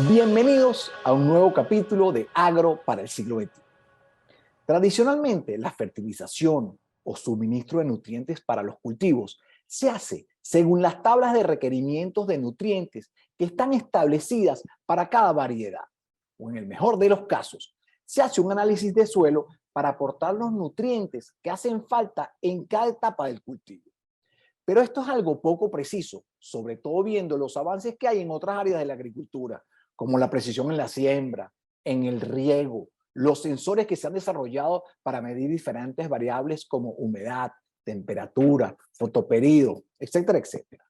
Bienvenidos a un nuevo capítulo de Agro para el siglo XXI. Tradicionalmente, la fertilización o suministro de nutrientes para los cultivos se hace según las tablas de requerimientos de nutrientes que están establecidas para cada variedad. O en el mejor de los casos, se hace un análisis de suelo para aportar los nutrientes que hacen falta en cada etapa del cultivo. Pero esto es algo poco preciso, sobre todo viendo los avances que hay en otras áreas de la agricultura, como la precisión en la siembra, en el riego, los sensores que se han desarrollado para medir diferentes variables como humedad, temperatura, fotoperíodo, etcétera, etcétera.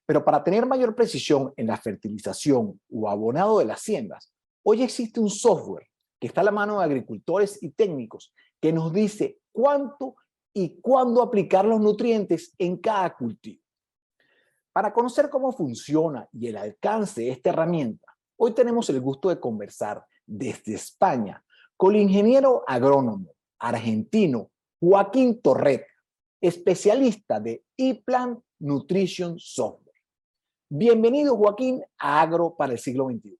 Pero para tener mayor precisión en la fertilización o abonado de las siembras, hoy existe un software que está a la mano de agricultores y técnicos que nos dice cuánto y cuándo aplicar los nutrientes en cada cultivo. Para conocer cómo funciona y el alcance de esta herramienta, hoy tenemos el gusto de conversar desde España con el ingeniero agrónomo argentino Joaquín Torreta, especialista de ePlant Nutrition Software. Bienvenido, Joaquín, a Agro para el siglo XXI.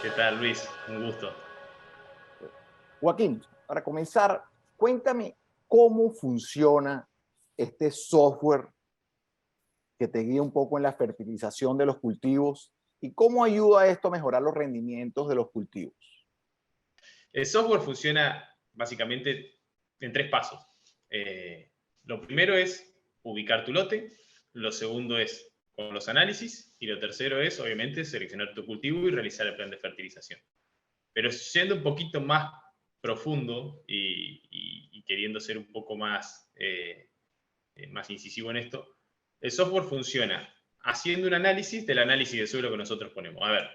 ¿Qué tal, Luis? Un gusto. Joaquín, para comenzar, cuéntame cómo funciona este software que te guía un poco en la fertilización de los cultivos y cómo ayuda esto a mejorar los rendimientos de los cultivos. El software funciona básicamente en 3 pasos. Lo primero es ubicar tu lote, lo segundo es con los análisis y lo tercero es, obviamente, seleccionar tu cultivo y realizar el plan de fertilización. Pero siendo un poquito más profundo y queriendo ser un poco más incisivo en esto, el software funciona haciendo un análisis del análisis de suelo que nosotros ponemos. A ver,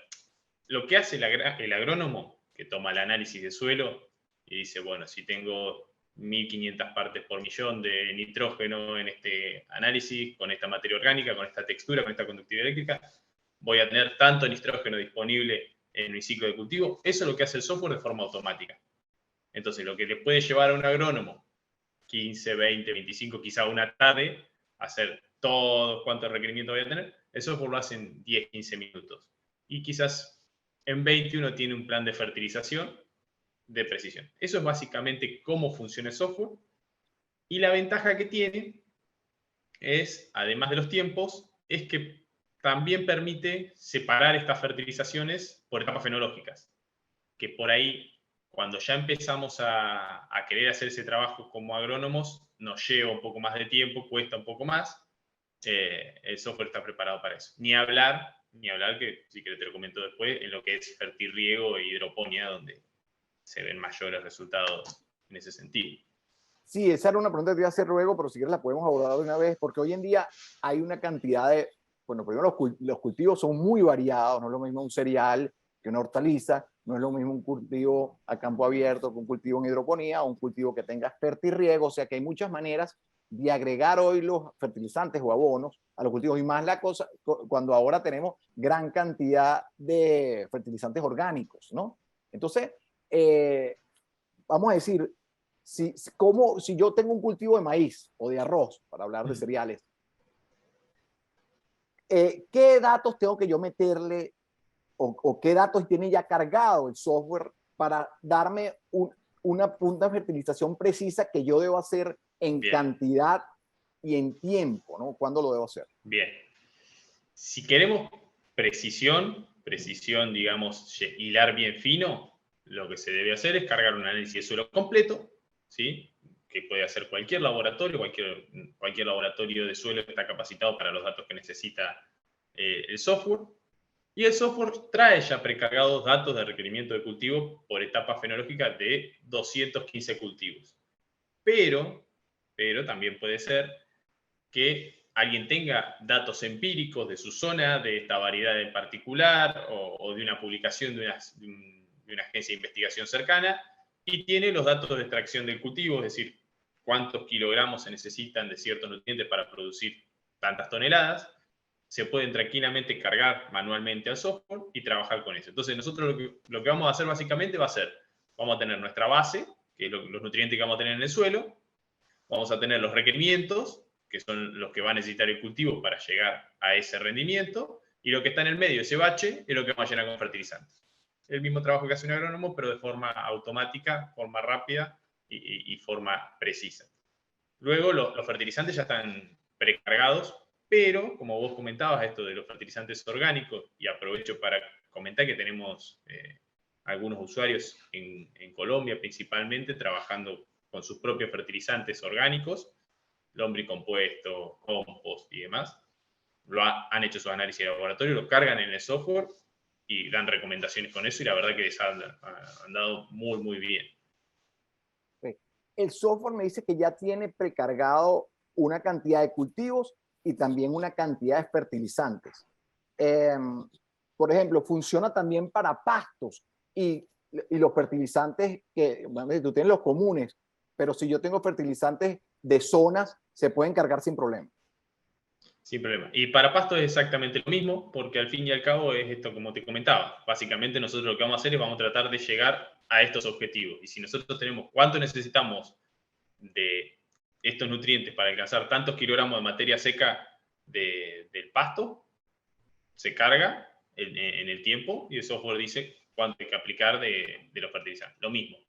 lo que hace el agrónomo, que toma el análisis de suelo y dice, bueno, si tengo 1500 partes por millón de nitrógeno en este análisis, con esta materia orgánica, con esta textura, con esta conductividad eléctrica, voy a tener tanto nitrógeno disponible en mi ciclo de cultivo. Eso es lo que hace el software de forma automática. Entonces, lo que le puede llevar a un agrónomo 15, 20, 25, quizá una tarde, hacer todos cuántos requerimientos voy a tener, el software lo hace en 10, 15 minutos. Y quizás en 20 uno tiene un plan de fertilización de precisión. Eso es básicamente cómo funciona el software. Y la ventaja que tiene es, además de los tiempos, es que también permite separar estas fertilizaciones por etapas fenológicas. Que por ahí, cuando ya empezamos a querer hacer ese trabajo como agrónomos, nos lleva un poco más de tiempo, cuesta un poco más. El software está preparado para eso. Ni hablar que, si querés te lo comento después, en lo que es fertirriego e hidroponía, donde se ven mayores resultados en ese sentido. Sí, esa era una pregunta que te iba a hacer luego, pero si quieres la podemos abordar de una vez, porque hoy en día hay una cantidad de, bueno, primero los cultivos son muy variados, no es lo mismo un cereal que una hortaliza, no es lo mismo un cultivo a campo abierto que un cultivo en hidroponía o un cultivo que tenga fertirriego, o sea que hay muchas maneras de agregar hoy los fertilizantes o abonos a los cultivos, y más la cosa cuando ahora tenemos gran cantidad de fertilizantes orgánicos, ¿no? Entonces, vamos a decir, si yo tengo un cultivo de maíz o de arroz, para hablar de cereales, ¿qué datos tengo que yo meterle o qué datos tiene ya cargado el software para darme una punta de fertilización precisa que yo debo hacer en Bien. cantidad y en tiempo, ¿no? ¿Cuándo lo debo hacer? Bien. Si queremos precisión, digamos, hilar bien fino, lo que se debe hacer es cargar un análisis de suelo completo, ¿sí? Que puede hacer cualquier laboratorio, cualquier laboratorio de suelo está capacitado para los datos que necesita el software. Y el software trae ya precargados datos de requerimiento de cultivo por etapa fenológica de 215 cultivos. Pero también puede ser que alguien tenga datos empíricos de su zona, de esta variedad en particular, o de una publicación de una agencia de investigación cercana, y tiene los datos de extracción del cultivo, es decir, cuántos kilogramos se necesitan de ciertos nutrientes para producir tantas toneladas. Se pueden tranquilamente cargar manualmente al software y trabajar con eso. Entonces, nosotros lo que vamos a hacer básicamente va a ser, vamos a tener nuestra base, que es los nutrientes que vamos a tener en el suelo, vamos a tener los requerimientos, que son los que va a necesitar el cultivo para llegar a ese rendimiento, Y lo que está en el medio, ese bache, es lo que vamos a llenar con fertilizantes. El mismo trabajo que hace un agrónomo, pero de forma automática, forma rápida y forma precisa. Luego los fertilizantes ya están precargados, pero como vos comentabas esto de los fertilizantes orgánicos, y aprovecho para comentar que tenemos algunos usuarios en Colombia principalmente trabajando con sus propios fertilizantes orgánicos, lombricompuesto, compost y demás. Han hecho sus análisis de laboratorio, lo cargan en el software y dan recomendaciones con eso y la verdad que les han dado muy, muy bien. El software me dice que ya tiene precargado una cantidad de cultivos y también una cantidad de fertilizantes. Por ejemplo, funciona también para pastos y los fertilizantes que, bueno, tú tienes los comunes, pero si yo tengo fertilizantes de zonas, se pueden cargar sin problema. Sin problema. Y para pasto es exactamente lo mismo, porque al fin y al cabo es esto como te comentaba. Básicamente nosotros lo que vamos a hacer es vamos a tratar de llegar a estos objetivos. Y si nosotros tenemos cuánto necesitamos de estos nutrientes para alcanzar tantos kilogramos de materia seca del pasto, se carga en el tiempo y el software dice cuánto hay que aplicar de los fertilizantes. Lo mismo.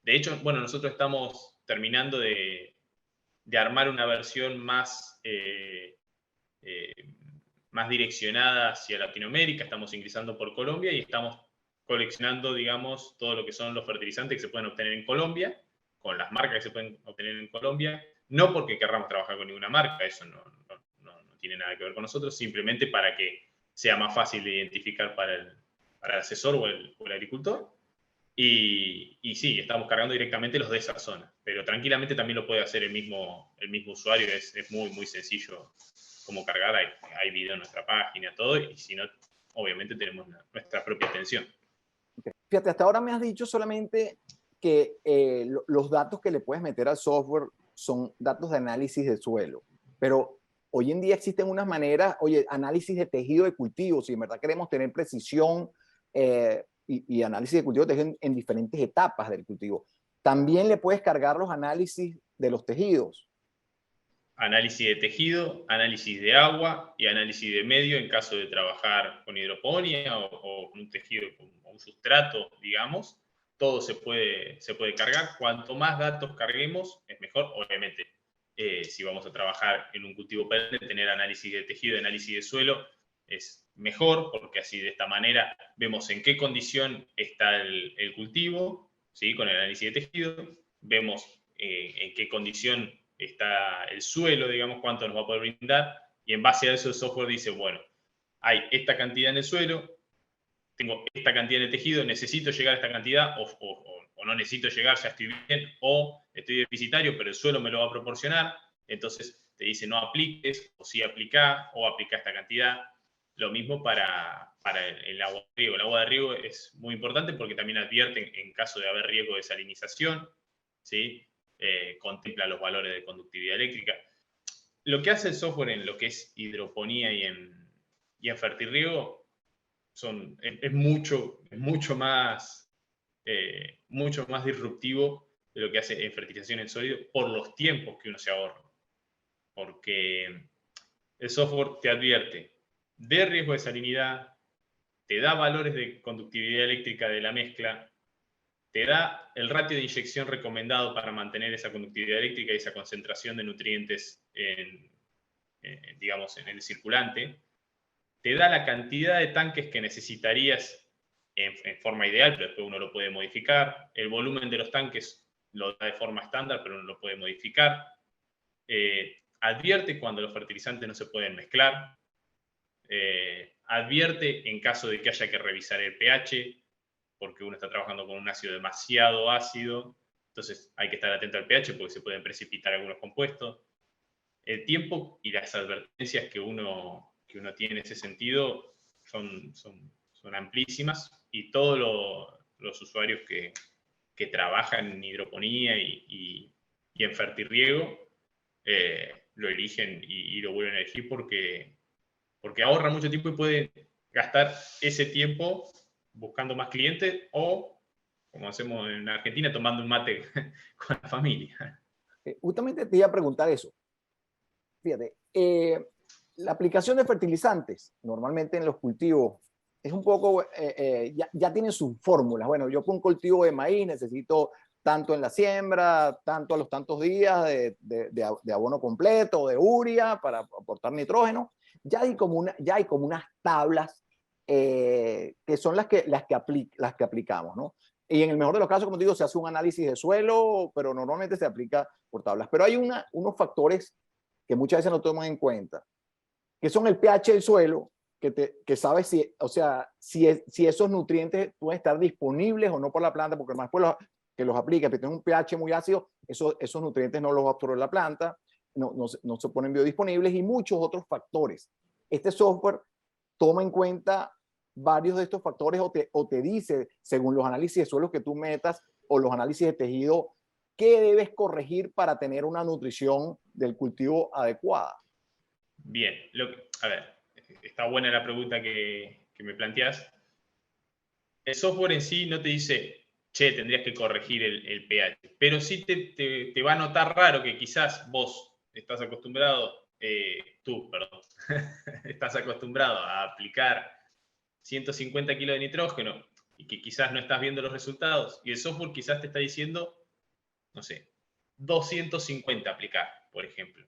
De hecho, bueno, nosotros estamos terminando de armar una versión más más direccionada hacia Latinoamérica, estamos ingresando por Colombia y estamos coleccionando, digamos, todo lo que son los fertilizantes que se pueden obtener en Colombia, con las marcas que se pueden obtener en Colombia, no porque querramos trabajar con ninguna marca, eso no tiene nada que ver con nosotros, simplemente para que sea más fácil de identificar para el asesor o el agricultor. Y sí, estamos cargando directamente los de esa zona, pero tranquilamente también lo puede hacer el mismo usuario, es muy, muy sencillo como cargar, hay video en nuestra página, todo, y si no, obviamente tenemos nuestra propia atención. Okay. Fíjate, hasta ahora me has dicho solamente que los datos que le puedes meter al software son datos de análisis de suelo, pero hoy en día existen unas maneras, oye, análisis de tejido de cultivo, si en verdad queremos tener precisión y análisis de cultivo en diferentes etapas del cultivo. También le puedes cargar los análisis de los tejidos. Análisis de tejido, análisis de agua y análisis de medio en caso de trabajar con hidroponía o con un tejido, con un sustrato, digamos. Todo se puede cargar. Cuanto más datos carguemos, es mejor. Obviamente, si vamos a trabajar en un cultivo perenne, tener análisis de tejido y análisis de suelo es mejor, porque así de esta manera vemos en qué condición está el cultivo, ¿sí? Con el análisis de tejido, vemos en qué condición está el suelo, digamos, cuánto nos va a poder brindar, y en base a eso el software dice, bueno, hay esta cantidad en el suelo, tengo esta cantidad en el tejido, necesito llegar a esta cantidad, o no necesito llegar, ya estoy bien, o estoy deficitario, pero el suelo me lo va a proporcionar, entonces te dice no apliques, o sí aplica, o aplica esta cantidad. Lo mismo para el agua de riego. El agua de riego es muy importante porque también advierte en caso de haber riesgo de salinización, ¿sí? Contempla los valores de conductividad eléctrica. Lo que hace el software en lo que es hidroponía y en fertirriego es mucho más disruptivo de lo que hace en fertilización en sólido por los tiempos que uno se ahorra. Porque el software te advierte de riesgo de salinidad, te da valores de conductividad eléctrica de la mezcla, te da el ratio de inyección recomendado para mantener esa conductividad eléctrica y esa concentración de nutrientes digamos, en el circulante, te da la cantidad de tanques que necesitarías en forma ideal, pero después uno lo puede modificar, el volumen de los tanques lo da de forma estándar, pero uno lo puede modificar, advierte cuando los fertilizantes no se pueden mezclar, advierte en caso de que haya que revisar el pH, porque uno está trabajando con un ácido demasiado ácido, entonces hay que estar atento al pH porque se pueden precipitar algunos compuestos. El tiempo y las advertencias que uno tiene en ese sentido son amplísimas y todos los usuarios que trabajan en hidroponía y en fertirriego lo eligen y lo vuelven a elegir porque ahorra mucho tiempo y puede gastar ese tiempo buscando más clientes o, como hacemos en Argentina, tomando un mate con la familia. Justamente te iba a preguntar eso. Fíjate, La aplicación de fertilizantes, normalmente en los cultivos, es un poco, ya tienen sus fórmulas. Bueno, yo con un cultivo de maíz necesito tanto en la siembra, tanto a los tantos días de abono completo, de urea para aportar nitrógeno. Ya hay como unas tablas que son las que aplicamos, ¿no? Y en el mejor de los casos, como te digo, se hace un análisis de suelo, pero normalmente se aplica por tablas. Pero hay unos factores que muchas veces no toman en cuenta, que son el pH del suelo, que sabes si, o sea, si esos nutrientes pueden estar disponibles o no por la planta, porque más que los aplica, que tiene un pH muy ácido, esos nutrientes no los absorbe la planta, no se ponen biodisponibles, y muchos otros factores. Este software toma en cuenta varios de estos factores o te dice, según los análisis de suelos que tú metas o los análisis de tejido, qué debes corregir para tener una nutrición del cultivo adecuada. Bien, a ver, está buena la pregunta que me planteas. El software en sí no te dice, che, tendrías que corregir el pH, pero sí te va a notar raro que quizás vos estás acostumbrado, perdón, estás acostumbrado a aplicar 150 kilos de nitrógeno y que quizás no estás viendo los resultados, y el software quizás te está diciendo, no sé, 250 aplicar, por ejemplo.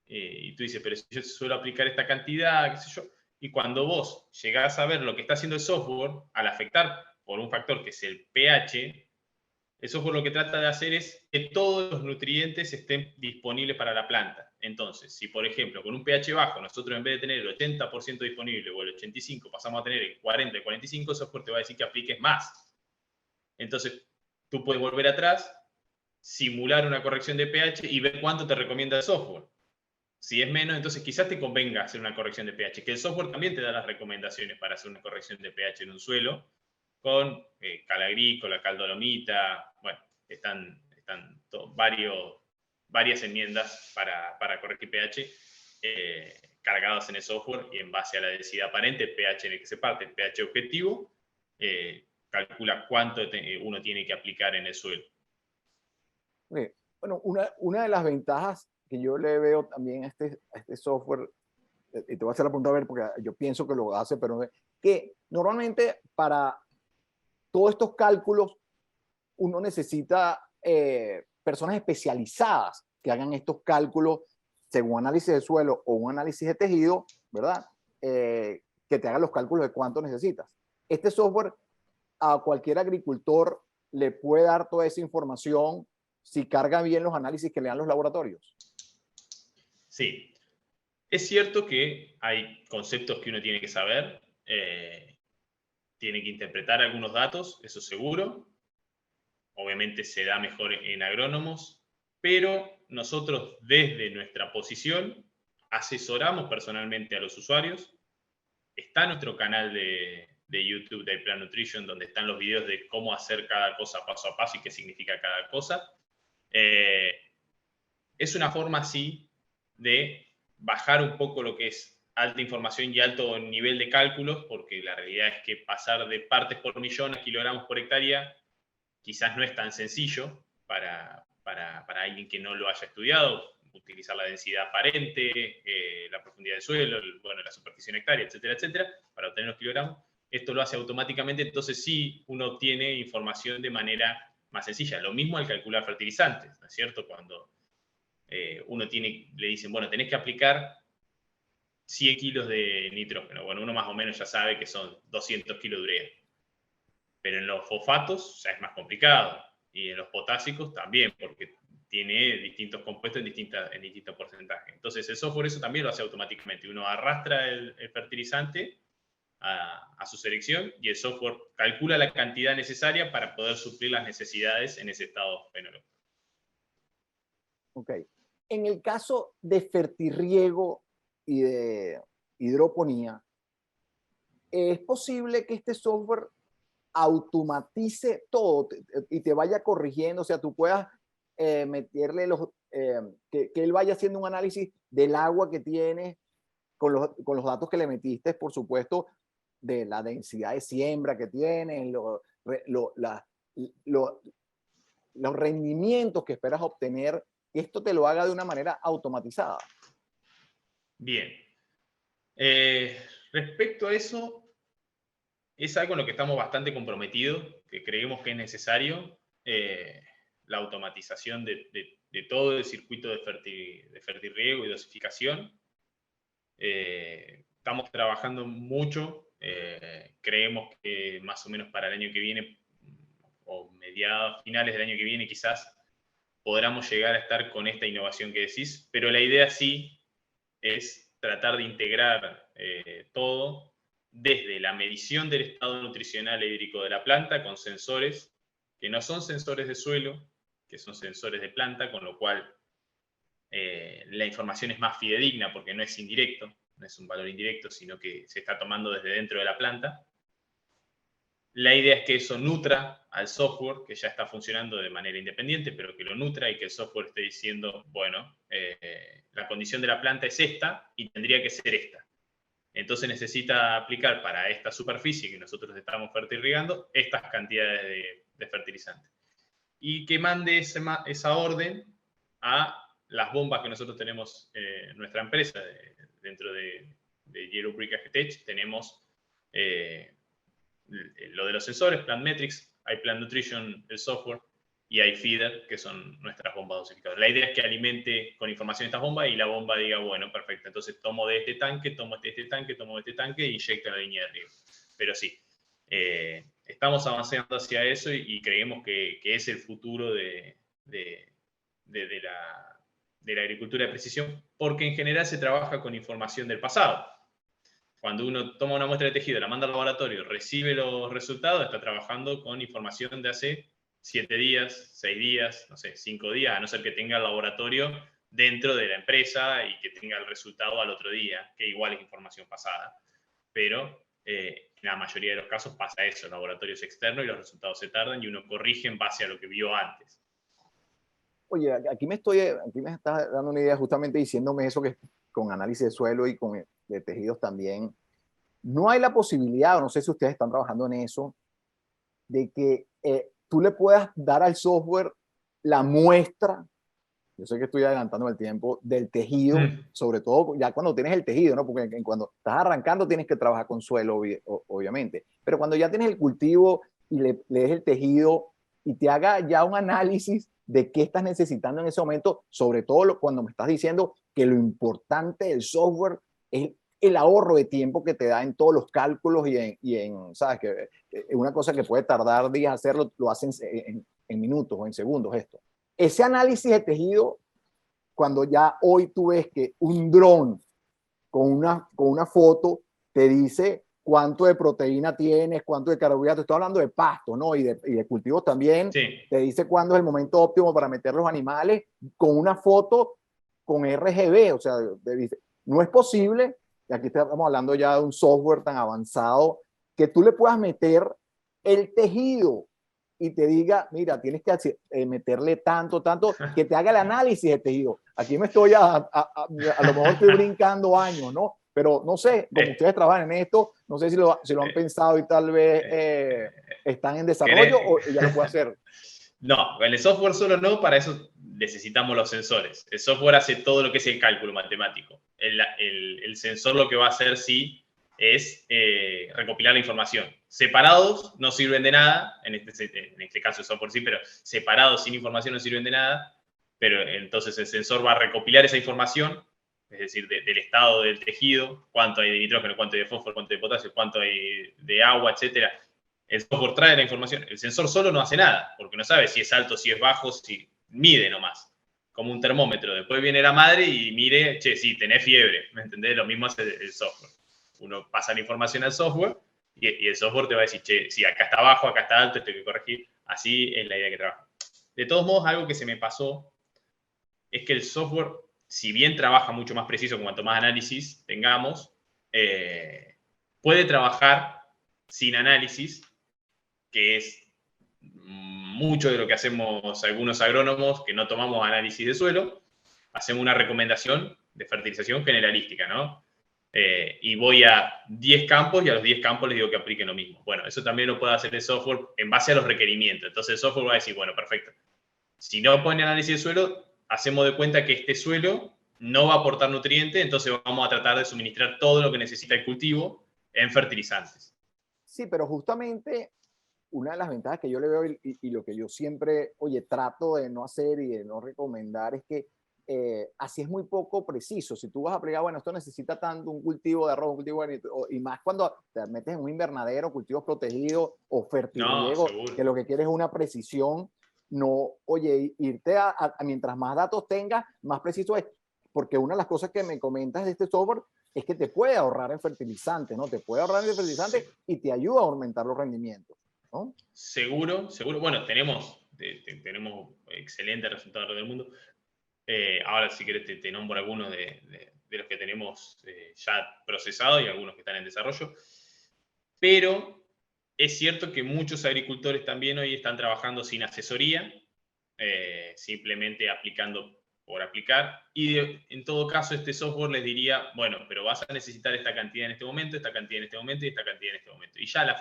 Y tú dices, pero si yo suelo aplicar esta cantidad, qué sé yo. Y cuando vos llegás a ver lo que está haciendo el software, al afectar por un factor que es el pH, el software lo que trata de hacer es que todos los nutrientes estén disponibles para la planta. Entonces, si por ejemplo con un pH bajo nosotros en vez de tener el 80% disponible o el 85% pasamos a tener el 40, el 45%, el software te va a decir que apliques más. Entonces, tú puedes volver atrás, simular una corrección de pH y ver cuánto te recomienda el software. Si es menos, entonces quizás te convenga hacer una corrección de pH, que el software también te da las recomendaciones para hacer una corrección de pH en un suelo, con cal agrícola, cal dolomita, bueno, están varias enmiendas para corregir pH cargadas en el software, y en base a la densidad aparente, el pH en el que se parte, el pH objetivo, calcula cuánto uno tiene que aplicar en el suelo. Bueno, una de las ventajas que yo le veo también a este software, y te voy a hacer la pregunta a ver, porque yo pienso que lo hace, pero que normalmente para todos estos cálculos uno necesita personas especializadas que hagan estos cálculos según análisis de suelo o un análisis de tejido, ¿verdad? Que te hagan los cálculos de cuánto necesitas. Este software a cualquier agricultor le puede dar toda esa información si carga bien los análisis que le dan los laboratorios. Sí, es cierto que hay conceptos que uno tiene que saber, tiene que interpretar algunos datos, eso seguro. Obviamente se da mejor en agrónomos, pero nosotros desde nuestra posición asesoramos personalmente a los usuarios. Está nuestro canal de YouTube de Plan Nutrition, donde están los videos de cómo hacer cada cosa paso a paso y qué significa cada cosa. Es una forma así de bajar un poco lo que es alta información y alto nivel de cálculos, porque la realidad es que pasar de partes por millón a kilogramos por hectárea quizás no es tan sencillo para alguien que no lo haya estudiado. Utilizar la densidad aparente, la profundidad del suelo, bueno, la superficie hectárea, etcétera, etcétera, para obtener los kilogramos. Esto lo hace automáticamente, entonces sí uno obtiene información de manera más sencilla. Lo mismo al calcular fertilizantes, ¿no es cierto? Cuando le dicen, bueno, tenés que aplicar 100 kilos de nitrógeno. Bueno, uno más o menos ya sabe que son 200 kilos de urea. Pero en los fosfatos ya es más complicado. Y en los potásicos también, porque tiene distintos compuestos en distintos porcentajes. Entonces el software eso también lo hace automáticamente. Uno arrastra el fertilizante a su selección y el software calcula la cantidad necesaria para poder suplir las necesidades en ese estado fenológico. Ok. En el caso de fertirriego y de hidroponía, ¿es posible que este software automatice todo y te vaya corrigiendo? O sea, tú puedas meterle que él vaya haciendo un análisis del agua que tienes con los datos que le metiste, por supuesto, de la densidad de siembra que tienes, los rendimientos que esperas obtener, esto te lo haga de una manera automatizada. Bien. Respecto a eso, es algo en lo que estamos bastante comprometidos, que creemos que es necesario, la automatización de todo el circuito de fertirriego y dosificación. Estamos trabajando mucho, creemos que más o menos para el año que viene, o mediados, finales del año que viene quizás, podamos llegar a estar con esta innovación que decís, pero la idea sí es tratar de integrar todo desde la medición del estado nutricional e hídrico de la planta con sensores que no son sensores de suelo, que son sensores de planta, con lo cual la información es más fidedigna porque no es indirecto, no es un valor indirecto, sino que se está tomando desde dentro de la planta. La idea es que eso nutra al software, que ya está funcionando de manera independiente, pero que lo nutra y que el software esté diciendo, bueno, la condición de la planta es esta y tendría que ser esta. Entonces necesita aplicar para esta superficie que nosotros estamos fertirrigando estas cantidades de fertilizante. Y que mande esa orden a las bombas que nosotros tenemos en nuestra empresa. Dentro de Yellow Brick Architects tenemos lo de los sensores, Plant Metrics, hay Plant Nutrition, el software, y hay Feeder, que son nuestras bombas dosificadoras. La idea es que alimente con información estas bombas y la bomba diga, bueno, perfecto, entonces tomo de este tanque, tomo de este tanque, tomo de este tanque e inyecta la línea de riego. Pero sí, estamos avanzando hacia eso y creemos que es el futuro de la agricultura de precisión, porque en general se trabaja con información del pasado. Cuando uno toma una muestra de tejido, la manda al laboratorio, recibe los resultados, está trabajando con información de hace 7 días, 6 días, no sé, 5 días, a no ser que tenga el laboratorio dentro de la empresa y que tenga el resultado al otro día, que igual es información pasada. Pero en la mayoría de los casos pasa eso, el laboratorio es externo y los resultados se tardan y uno corrige en base a lo que vio antes. Oye, aquí me estás dando una idea justamente diciéndome eso, que con análisis de suelo y con de tejidos también, no hay la posibilidad, o no sé si ustedes están trabajando en eso, de que tú le puedas dar al software la muestra, yo sé que estoy adelantando el tiempo, del tejido, sobre todo ya cuando tienes el tejido, ¿no? Porque cuando estás arrancando tienes que trabajar con suelo, obviamente, pero cuando ya tienes el cultivo y le des el tejido y te haga ya un análisis de qué estás necesitando en ese momento, sobre todo cuando me estás diciendo que lo importante del software es el ahorro de tiempo que te da en todos los cálculos ¿sabes? Que una cosa que puede tardar días hacerlo, lo hacen en minutos o en segundos esto. Ese análisis de tejido, cuando ya hoy tú ves que un dron con una foto te dice cuánto de proteína tienes, cuánto de carbohidratos, estoy hablando de pasto, ¿no? Y de cultivos también, sí. Te dice cuándo es el momento óptimo para meter los animales, con una foto con RGB, o sea, no es posible, y aquí estamos hablando ya de un software tan avanzado, que tú le puedas meter el tejido y te diga, mira, tienes que meterle tanto, que te haga el análisis de tejido. Aquí me estoy a lo mejor estoy brincando años, ¿no? Pero no sé, como ustedes trabajan en esto, no sé si lo han pensado y tal vez están en desarrollo o ya lo puede hacer. No, el software solo no, para eso necesitamos los sensores. El software hace todo lo que es el cálculo matemático. El sensor lo que va a hacer sí es recopilar la información. Separados no sirven de nada, en este caso el software sí, pero separados sin información no sirven de nada, pero entonces el sensor va a recopilar esa información, es decir, del estado del tejido, cuánto hay de nitrógeno, cuánto hay de fósforo, cuánto hay de potasio, cuánto hay de agua, etcétera. El software trae la información. El sensor solo no hace nada, porque no sabe si es alto, si es bajo, si mide nomás, como un termómetro. Después viene la madre y mire, che, sí, tenés fiebre, ¿me entendés? Lo mismo hace el software. Uno pasa la información al software y el software te va a decir, che, sí, acá está bajo, acá está alto, esto hay que corregir. Así es la idea que trabaja. De todos modos, algo que se me pasó es que el software, si bien trabaja mucho más preciso cuanto más análisis tengamos, puede trabajar sin análisis, que es mucho de lo que hacemos algunos agrónomos que no tomamos análisis de suelo, hacemos una recomendación de fertilización generalística, ¿no? Y voy a 10 campos y a los 10 campos les digo que apliquen lo mismo. Bueno, eso también lo puede hacer el software en base a los requerimientos. Entonces el software va a decir, bueno, perfecto. Si no pone análisis de suelo, hacemos de cuenta que este suelo no va a aportar nutriente, entonces vamos a tratar de suministrar todo lo que necesita el cultivo en fertilizantes. Sí, pero justamente una de las ventajas que yo le veo y lo que yo siempre, oye, trato de no hacer y de no recomendar es que así es muy poco preciso. Si tú vas a aplicar, bueno, esto necesita tanto un cultivo de arroz, un cultivo y más cuando te metes en un invernadero, cultivos protegidos o No, fertirriego, seguro. que lo que quieres es una precisión, no, oye, irte mientras más datos tengas, más preciso es. Porque una de las cosas que me comentas de este software es que te puede ahorrar en fertilizantes, ¿no? Te puede ahorrar en fertilizantes Sí. y te ayuda a aumentar los rendimientos, ¿no? Seguro, seguro. Bueno, tenemos excelentes resultados del mundo. Ahora, si querés, te nombro algunos de los que tenemos ya procesados y algunos que están en desarrollo. Pero es cierto que muchos agricultores también hoy están trabajando sin asesoría, simplemente aplicando por aplicar. Y en todo caso, este software les diría, bueno, pero vas a necesitar esta cantidad en este momento, esta cantidad en este momento y esta cantidad en este momento. Y ya el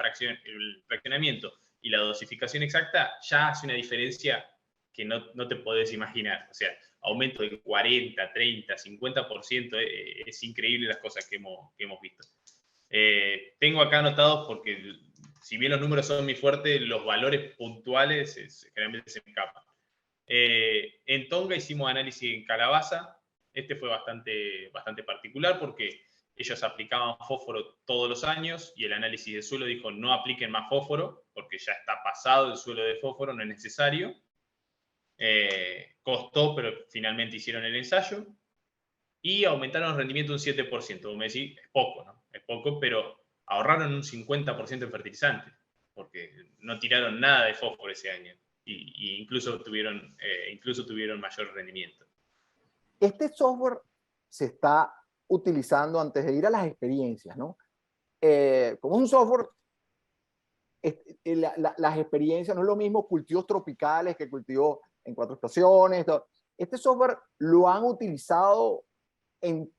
fraccionamiento y la dosificación exacta ya hace una diferencia que no te podés imaginar. O sea, aumento de 40, 30, 50%, es increíble las cosas que hemos visto. Tengo acá anotados porque si bien los números son muy fuertes, los valores puntuales generalmente se me escapan. En Tonga hicimos análisis en calabaza. Este fue bastante particular porque ellos aplicaban fósforo todos los años y el análisis de suelo dijo no apliquen más fósforo porque ya está pasado el suelo de fósforo, no es necesario. Costó, pero finalmente hicieron el ensayo y aumentaron el rendimiento un 7%. Como me decís, es poco, ¿no? Es poco, pero ahorraron un 50% en fertilizante, porque no tiraron nada de fósforo ese año y incluso tuvieron mayor rendimiento. Este software se está utilizando antes de ir a las experiencias, ¿no? Como es un software, las experiencias no es lo mismo cultivos tropicales que cultivos en 4 estaciones. Este software lo han utilizado en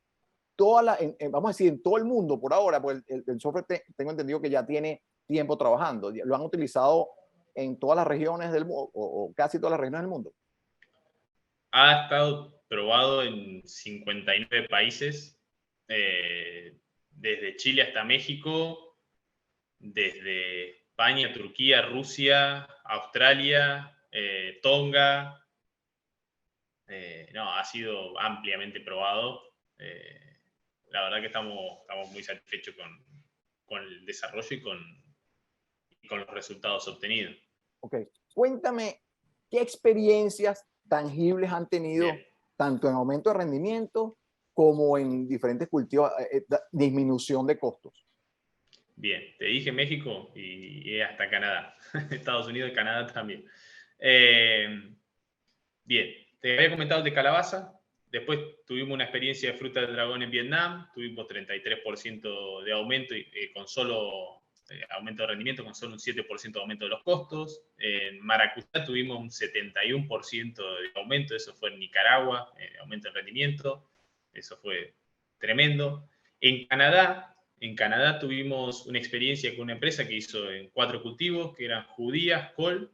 vamos a decir, en todo el mundo por ahora, porque el software tengo entendido que ya tiene tiempo trabajando. Lo han utilizado en todas las regiones del mundo, o casi todas las regiones del mundo. Ha estado probado en 59 países, desde Chile hasta México, desde España, Turquía, Rusia, Australia, Tonga. No, ha sido ampliamente probado. La verdad que estamos muy satisfechos con el desarrollo y con los resultados obtenidos. Ok, cuéntame qué experiencias tangibles han Bien, tenido tanto en aumento de rendimiento como en diferentes cultivos, disminución de costos. bien. Te dije México y hasta Canadá. Estados Unidos y Canadá también. Bien, te había comentado de calabaza. Después tuvimos una experiencia de fruta del dragón en Vietnam. Tuvimos 33% de aumento con solo aumento de rendimiento, con solo un 7% de aumento de los costos. En maracuyá tuvimos un 71% de aumento. Eso fue en Nicaragua, aumento de rendimiento. Eso fue tremendo. En Canadá tuvimos una experiencia con una empresa que hizo en 4 cultivos, que eran judías, col,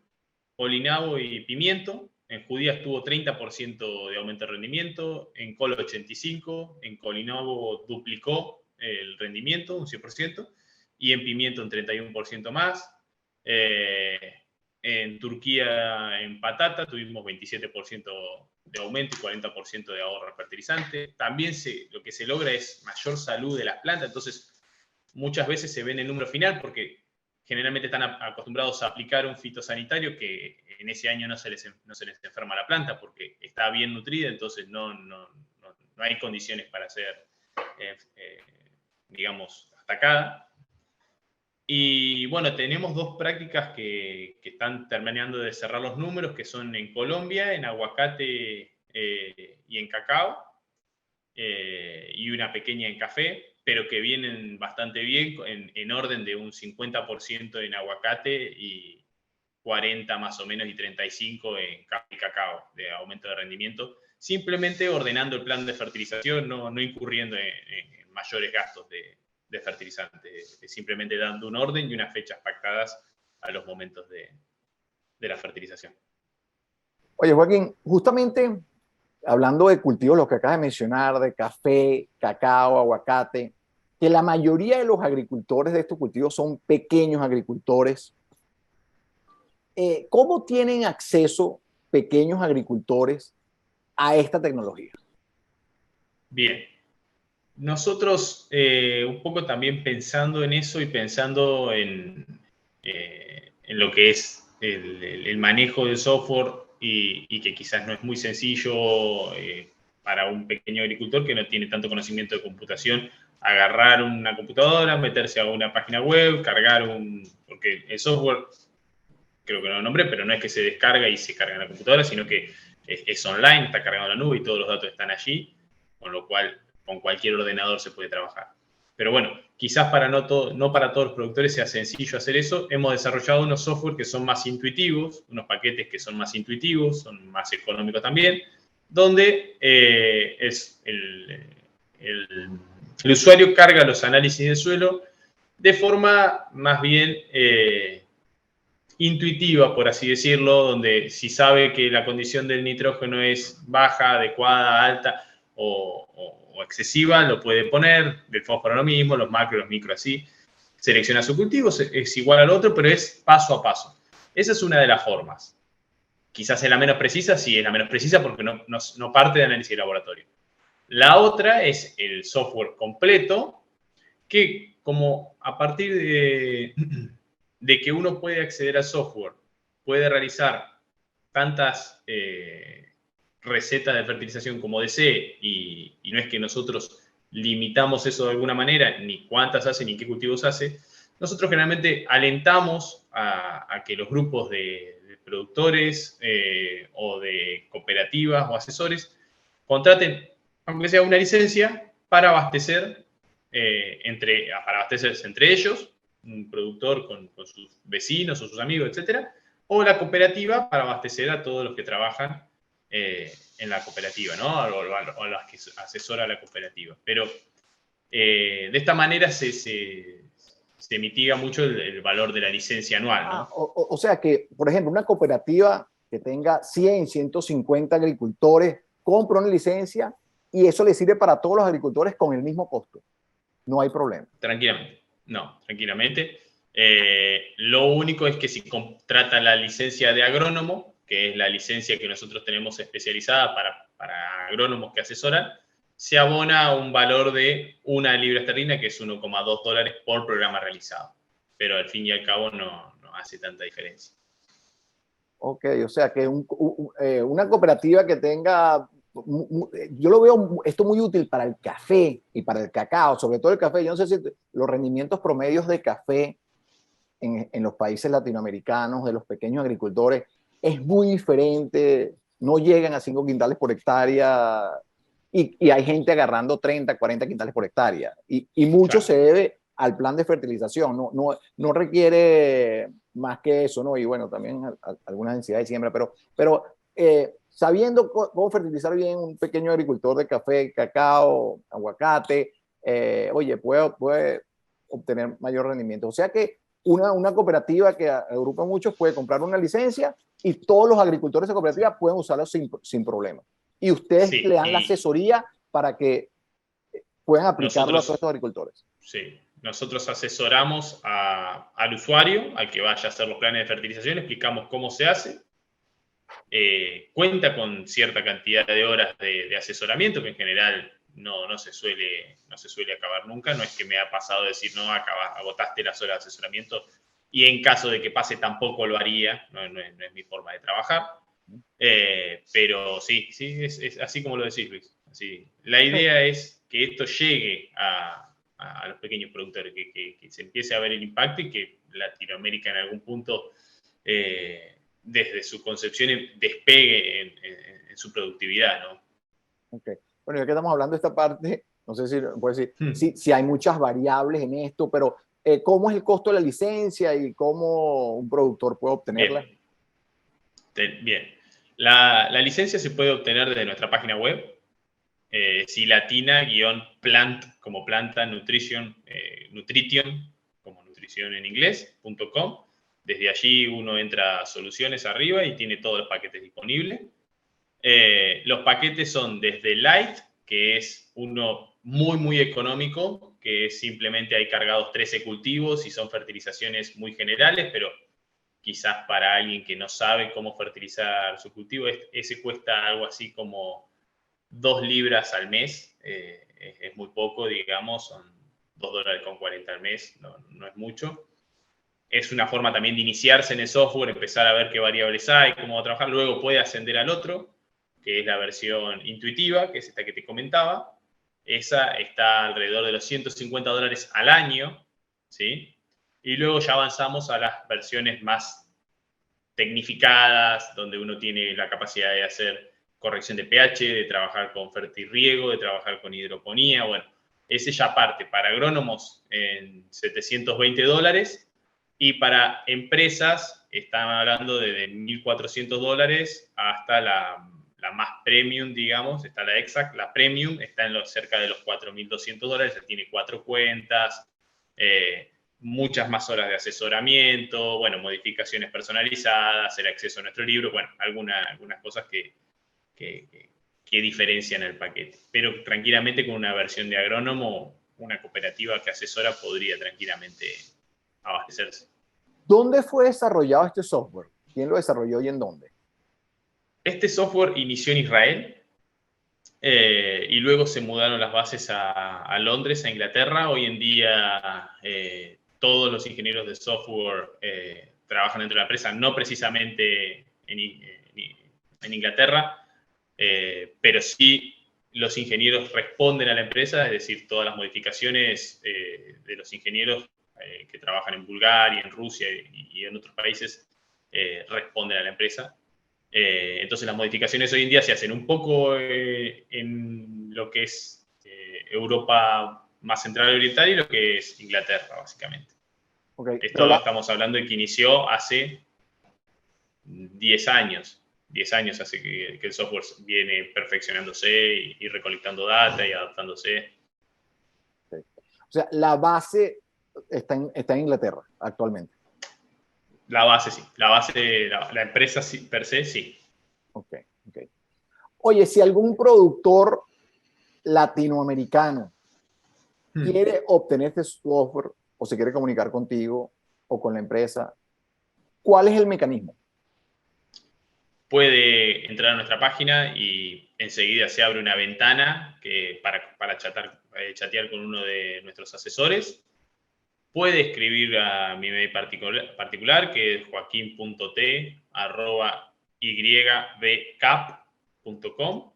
olinabo y pimiento. En judías tuvo 30% de aumento de rendimiento, en col 85%, en colinabo duplicó el rendimiento, un 100%, y en pimiento un 31% más. En Turquía, en patata, tuvimos 27% de aumento y 40% de ahorro en fertilizante. También lo que se logra es mayor salud de las plantas, entonces muchas veces se ve en el número final porque generalmente están acostumbrados a aplicar un fitosanitario que en ese año no se les enferma la planta porque está bien nutrida, entonces no hay condiciones para ser, digamos, atacada. Y bueno, tenemos 2 prácticas que están terminando de cerrar los números, que son en Colombia, en aguacate y en cacao, y una pequeña en café, pero que vienen bastante bien, en orden de un 50% en aguacate y 40 más o menos y 35 en café y cacao de aumento de rendimiento, simplemente ordenando el plan de fertilización, no incurriendo en mayores gastos de fertilizante, simplemente dando un orden y unas fechas pactadas a los momentos de la fertilización. Oye, Joaquín, justamente hablando de cultivos, los que acabas de mencionar, de café, cacao, aguacate, que la mayoría de los agricultores de estos cultivos son pequeños agricultores. ¿Cómo tienen acceso pequeños agricultores a esta tecnología? Bien. Nosotros, un poco también pensando en eso y pensando en lo que es el manejo del software y que quizás no es muy sencillo para un pequeño agricultor que no tiene tanto conocimiento de computación, agarrar una computadora, meterse a una página web, cargar porque el software, creo que no lo nombré, pero no es que se descarga y se carga en la computadora, sino que es online, está cargado en la nube y todos los datos están allí, con lo cual con cualquier ordenador se puede trabajar. Pero bueno, quizás no para todos los productores sea sencillo hacer eso. Hemos desarrollado unos software que son más intuitivos, unos paquetes que son más intuitivos, son más económicos también, donde el usuario carga los análisis del suelo de forma más bien intuitiva, por así decirlo, donde si sabe que la condición del nitrógeno es baja, adecuada, alta o excesiva, lo puede poner, del fósforo lo mismo, los macro y los micro así, selecciona su cultivo, es igual al otro, pero es paso a paso. Esa es una de las formas. Quizás es la menos precisa, sí, es la menos precisa porque no parte de análisis de laboratorio. La otra es el software completo, que como a partir de que uno puede acceder al software, puede realizar tantas recetas de fertilización como desee, y no es que nosotros limitamos eso de alguna manera, ni cuántas hace, ni qué cultivos hace, nosotros generalmente alentamos a que los grupos de productores o de cooperativas o asesores contraten, aunque sea una licencia, para abastecerse entre ellos, un productor con sus vecinos o sus amigos, etcétera, o la cooperativa para abastecer a todos los que trabajan en la cooperativa, ¿no? O a los que asesora la cooperativa. Pero de esta manera se mitiga mucho el valor de la licencia anual, ¿no? O sea que, por ejemplo, una cooperativa que tenga 100, 150 agricultores, compra una licencia y eso le sirve para todos los agricultores con el mismo costo. No hay problema. Tranquilamente. No, tranquilamente. Lo único es que si contrata la licencia de agrónomo, que es la licencia que nosotros tenemos especializada para agrónomos que asesoran, se abona un valor de 1 libra esterlina, que es $1,2 por programa realizado. Pero al fin y al cabo no hace tanta diferencia. Ok, o sea que una cooperativa que tenga, yo lo veo esto muy útil para el café y para el cacao, sobre todo el café. Yo no sé si los rendimientos promedios de café en los países latinoamericanos, de los pequeños agricultores, es muy diferente, no llegan a 5 quintales por hectárea y hay gente agarrando 30, 40 quintales por hectárea. Y mucho Claro. se debe al plan de fertilización, no requiere más que eso, ¿no? Y bueno, también algunas densidades de siembra, pero sabiendo cómo fertilizar bien un pequeño agricultor de café, cacao, aguacate, oye, puede obtener mayor rendimiento. O sea que una cooperativa que agrupa muchos puede comprar una licencia y todos los agricultores de cooperativa pueden usarla sin problema. Y ustedes le Sí, dan la y asesoría para que puedan aplicarlo a todos estos nosotros, agricultores. sí, nosotros asesoramos al usuario, al que vaya a hacer los planes de fertilización, explicamos cómo se hace. Cuenta con cierta cantidad de horas de asesoramiento, que en general no se suele acabar nunca. No es que me ha pasado decir, no, agotaste las horas de asesoramiento, y en caso de que pase tampoco lo haría, no es mi forma de trabajar. Pero sí, es así como lo decís, Luis. Así. La idea es que esto llegue a los pequeños productores, que se empiece a ver el impacto y que Latinoamérica en algún punto, desde su concepción, despegue en su productividad, ¿no? Okay. Bueno, ya que estamos hablando de esta parte, no sé si puedes decir, si hay muchas variables en esto, pero ¿cómo es el costo de la licencia y cómo un productor puede obtenerla? Bien. La licencia se puede obtener desde nuestra página web, silatina-plant, como planta, nutrition, nutrition, como nutrición en inglés.com. Desde allí uno entra a soluciones arriba y tiene todos los paquetes disponibles. Los paquetes son desde Light, que es uno muy, muy económico, que simplemente hay cargados 13 cultivos y son fertilizaciones muy generales, pero quizás para alguien que no sabe cómo fertilizar su cultivo, ese cuesta algo así como 2 libras al mes. Es muy poco, digamos, son $2.40 al mes, no es mucho. Es una forma también de iniciarse en el software, empezar a ver qué variables hay, cómo va a trabajar, luego puede ascender al otro, que es la versión intuitiva, que es esta que te comentaba. Esa está alrededor de los $150 al año, ¿sí? Y luego ya avanzamos a las versiones más tecnificadas, donde uno tiene la capacidad de hacer corrección de pH, de trabajar con fertirriego, de trabajar con hidroponía. Bueno, ese ya parte para agrónomos en $720 y para empresas están hablando de $1.400 hasta la más premium, digamos, está la Exact, la premium está en cerca de los $4.200, ya tiene 4 cuentas, muchas más horas de asesoramiento, bueno, modificaciones personalizadas, el acceso a nuestro libro, bueno, algunas cosas que diferencian el paquete. Pero tranquilamente con una versión de agrónomo, una cooperativa que asesora podría tranquilamente abastecerse. ¿Dónde fue desarrollado este software? ¿Quién lo desarrolló y en dónde? Este software inició en Israel y luego se mudaron las bases a Londres, a Inglaterra. Hoy en día todos los ingenieros de software trabajan dentro de la empresa, no precisamente en Inglaterra, pero sí los ingenieros responden a la empresa, es decir, todas las modificaciones de los ingenieros que trabajan en Bulgaria, en Rusia y en otros países responden a la empresa. Entonces las modificaciones hoy en día se hacen un poco en lo que es Europa más central y oriental y lo que es Inglaterra, básicamente. Okay. Esto estamos hablando de que inició hace 10 años. 10 años hace que el software viene perfeccionándose y recolectando data y adaptándose. Okay. O sea, la base está en Inglaterra actualmente. La base sí. La empresa sí, per se sí. Ok. Oye, si algún productor latinoamericano quiere obtener este software o se quiere comunicar contigo o con la empresa, ¿cuál es el mecanismo? Puede entrar a nuestra página y enseguida se abre una ventana para chatear con uno de nuestros asesores. Puede escribir a mi mail particular, que es joaquin.t@ybcap.com,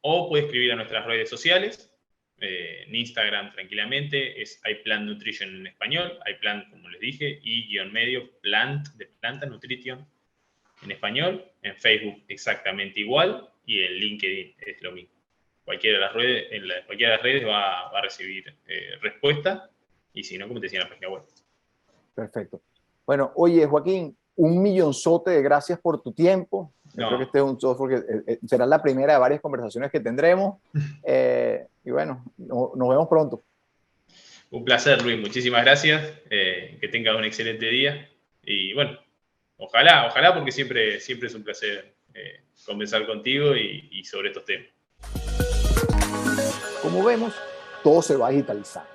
o puede escribir a nuestras redes sociales, en Instagram tranquilamente, es iPlant Nutrition en español, iPlant como les dije, y _medio plant, de planta, nutrition en español, en Facebook exactamente igual, y en LinkedIn es lo mismo. Cualquiera de las redes va a recibir respuesta, y si no, como te decía en la página web. Perfecto. Bueno, oye, Joaquín, 1.000.000 de gracias por tu tiempo. Yo creo que este es un software que será la primera de varias conversaciones que tendremos. Y bueno, nos vemos pronto. Un placer, Luis. Muchísimas gracias. Que tengas un excelente día. Y bueno, ojalá, porque siempre es un placer conversar contigo y sobre estos temas. Como vemos, todo se va digitalizando.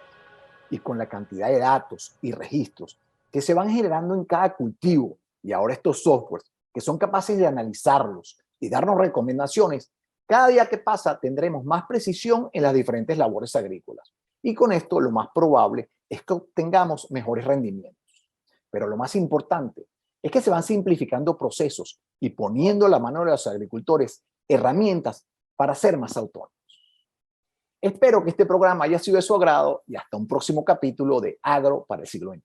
Y con la cantidad de datos y registros que se van generando en cada cultivo y ahora estos softwares que son capaces de analizarlos y darnos recomendaciones, cada día que pasa tendremos más precisión en las diferentes labores agrícolas. Y con esto lo más probable es que obtengamos mejores rendimientos. Pero lo más importante es que se van simplificando procesos y poniendo a la mano de los agricultores herramientas para ser más autónomos. Espero que este programa haya sido de su agrado y hasta un próximo capítulo de Agro para el siglo XXI.